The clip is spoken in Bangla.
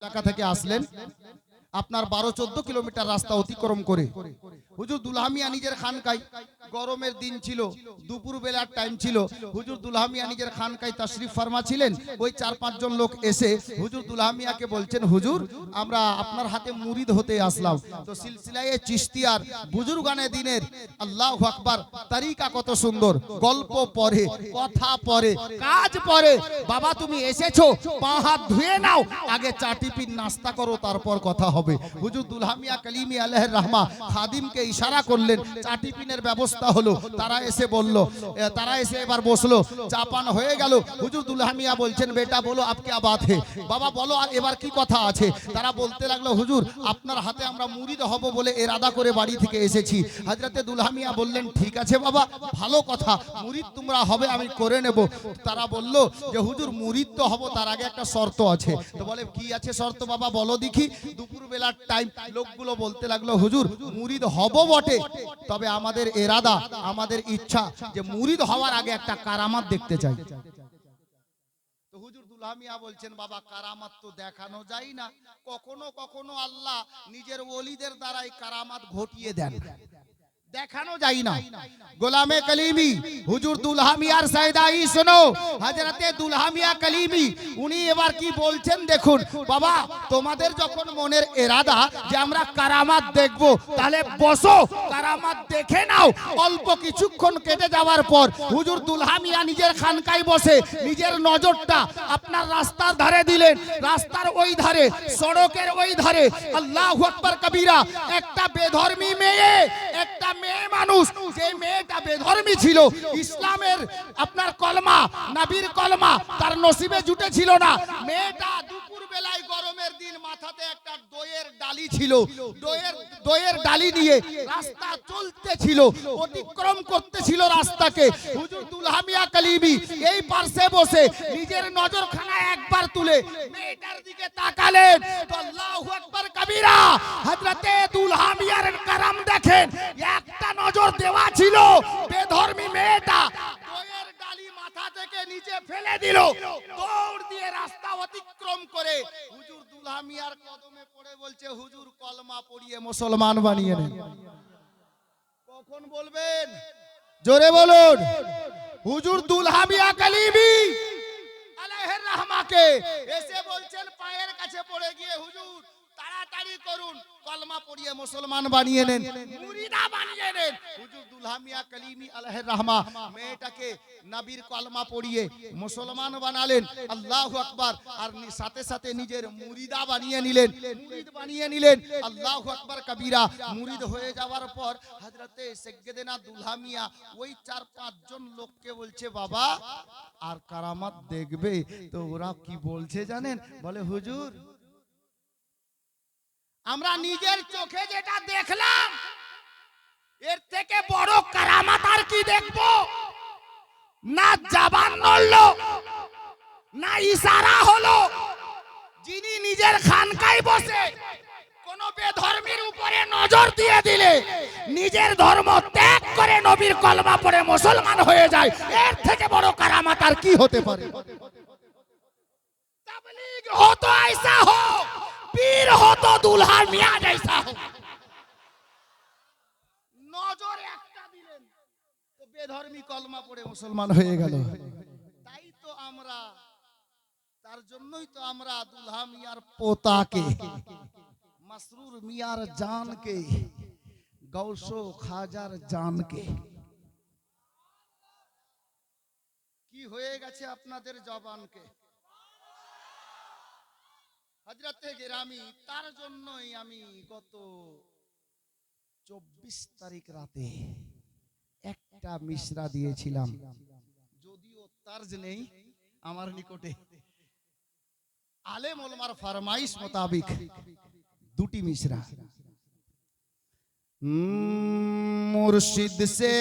এলাকা থেকে আসলেন, আপনার 12-14 কিলোমিটার রাস্তা অতিক্রম করে হুজুর দুলহা মিয়া নিজের খানকায়, গরমের দিন ছিল, দুপুর বেলার টাইম ছিল, হুজুর দুলহা মিয়া নিজের খানকায় তাশরিফ ফরমা ছিলেন। ওই 4-5 জন লোক এসে হুজুর দুলহা মিয়াকে বলছেন, হুজুর আমরা আপনার হাতে মুরিদ হতে আসলাম। তো সিলসিলায়ে চিশতিয়ার বুজুর্গানে দিনের আল্লাহু আকবার তরিকা কত সুন্দর, গল্প পড়ে, কথা পড়ে, কাজ পড়ে। বাবা তুমি এসেছো, পা হাত ধুয়ে নাও, আগে চা টিফিন নাস্তা করো, তারপর কথা হবে। হুজুর দুলহা মিয়া কালিমি আলাইহির রাহমা খাদিমকে ইশারা করলেন, চা টিফিনের ব্যবস্থা হলো। তারা এসে এবার বসলো, চা পান হয়ে গেল। হুজুর দুলহা মিয়া বলছেন, বেটা বলো আপ क्या बात है, বাবা বলো আর এবার কি কথা আছে। তারা বলতে লাগলো, হুজুর আপনার হাতে আমরা মুরিদ হব বলে ইরাদা করে বাড়ি থেকে এসেছি। হযরতে দুলহা মিয়া বললেন, ঠিক আছে বাবা, ভালো কথা, মুরিদ তোমরা হবে, আমি করে নেব। তারা বলল যে হুজুর মুরিদ তো হব, তার আগে একটা শর্ত আছে। তো বলে কি আছে শর্ত বাবা বলো দেখি। দুপুর বেলার টাইম, লোকগুলো বলতে লাগলো, হুজুর মুরিদ হব বটে, তবে আমাদের ইরাদা, আমাদের ইচ্ছা যে মুরিদ হওয়ার আগে একটা কারামাত দেখতে চাই। তো হুজুর দুলহা মিয়া বলছেন, বাবা কারামাত তো দেখানো যায় না, কখনো কখনো আল্লাহ নিজের ওলিদের দ্বারাই কারামাত ঘটিয়ে দেন, দেখানো যায় না। গোলামে কলিমি হুজুর দুলহা মিয়ার সাইদাই শোনো, হযরতে দুলহা মিয়া কলিমি উনি এবার কি বলছেন দেখুন। বাবা তোমাদের যখন মনের ইরাদা যে আমরা কারামাত দেখব, তাহলে বসো, কারামাত দেখে নাও। অল্প কিছুক্ষণ কেটে যাওয়ার পর হুজুর দুলহা মিয়া নিজের খানকায় বসে নিজের নজরটা আপনার রাস্তার ধারে দিলেন। রাস্তার ওই ধারে, সড়কের ওই ধারে আল্লাহু আকবার কবীরা একটা বেধর্মী মেয়ে, একটা মেয়ে মানুষ, যে মেয়েটা বেধর্মী ছিল, ইসলামের আপনার কলমা, নবীর কলমা তার নসিবে জুটে ছিল না। মেয়েটা দুপুর বেলায় গরমের দিন মাথাতে একটা দইয়ের ডালি ছিল, দইয়ের ডালি নিয়ে রাস্তা চলতে ছিল, অতিক্রম করতেছিল রাস্তাকে। হুজুর দুলহা মিয়া কালিমি এই পাশে বসে নিজের নজরখানা একবার তুলে মেয়েটার দিকে তাকালেন। তো আল্লাহু আকবার কবীরা হযরতে দুলহা মিয়ার কারাম দেখেন, একটা নজর দেওয়া ছিল, বেধর্মী মেয়েটা দইয়ের ডালি মাথা থেকে নিচে ফেলে দিল, দৌড় দিয়ে রাস্তা অতিক্রম করে হুজুর দুলহা মিয়ার কদমে পড়ে বলছে, হুজুর কলমা পড়িয়ে মুসলমান বানিয়ে নেন। কখন বলবেন জোরে বলুন। হুজুর দুলহা মিয়া কালিমি আলাইহির রাহমাকে এসে বলছেন, পায়ের কাছে পড়ে গিয়ে, হুজুর তাড়াতাড়ি করুন, কলমা পড়িয়ে মুসলমান বানিয়ে নেন, মুরিদা বানিয়ে নেন। হুজুর দুলহা মিয়া কালিমি আলাইহির রাহমা মেয়েটাকে নবীর কলমা পড়িয়ে মুসলমান বানালেন। আল্লাহু আকবার। আর সাথে সাথে নিজের মুরিদা বানিয়ে নিলেন, মুরিদ বানিয়ে নিলেন। আল্লাহু আকবার কবীরা। মুরিদ হয়ে যাওয়ার পর হযরতে সাইয়্যিদানা দুলহা মিয়া ওই 4-5 জন লোককে বলছে, বাবা আর কারামাত দেখবে? তো ওরা কি বলছে জানেন? বলে, হুজুর আমরা নিজের চোখে যেটা দেখলাম, এর থেকে বড় কারামাত আর কি দেখবো? না জবান নড়লো, না ইশারা হলো, যিনি নিজের খানকায় বসে কোন বেধর্মীর উপরে নজর দিয়ে দিলে নিজের ধর্ম ত্যাগ করে নবীর কলমা পড়ে মুসলমান হয়ে যায়, এর থেকে বড় কারামাত আর কি হতে পারে? তাবলীগ हो तो ऐसा हो, पीर हो तो दुल्हा मियां जैसा हो। নজর একটা দিলেন তো বেধর্মী কলমা পড়ে মুসলমান হয়ে গেল। তাই তো আমরা, তার জন্যই তো আমরা দুলহা মিয়ার পোতাকে, মাসরুর মিয়ার জানকে, গৌসো খাজার জানকে, কি হয়ে গেছে আপনাদের জবানকে, হযরতে গেরামি, তার জন্যই আমি গত 24 তারিখ রাতে একটা মিশরা দিয়েছিলাম, যদিও তার্জ নেই আমার নিকটে, আলেম ওলামার ফরমাইশ মোতাবেক দুটি মিশরা। মুর্শিদ সে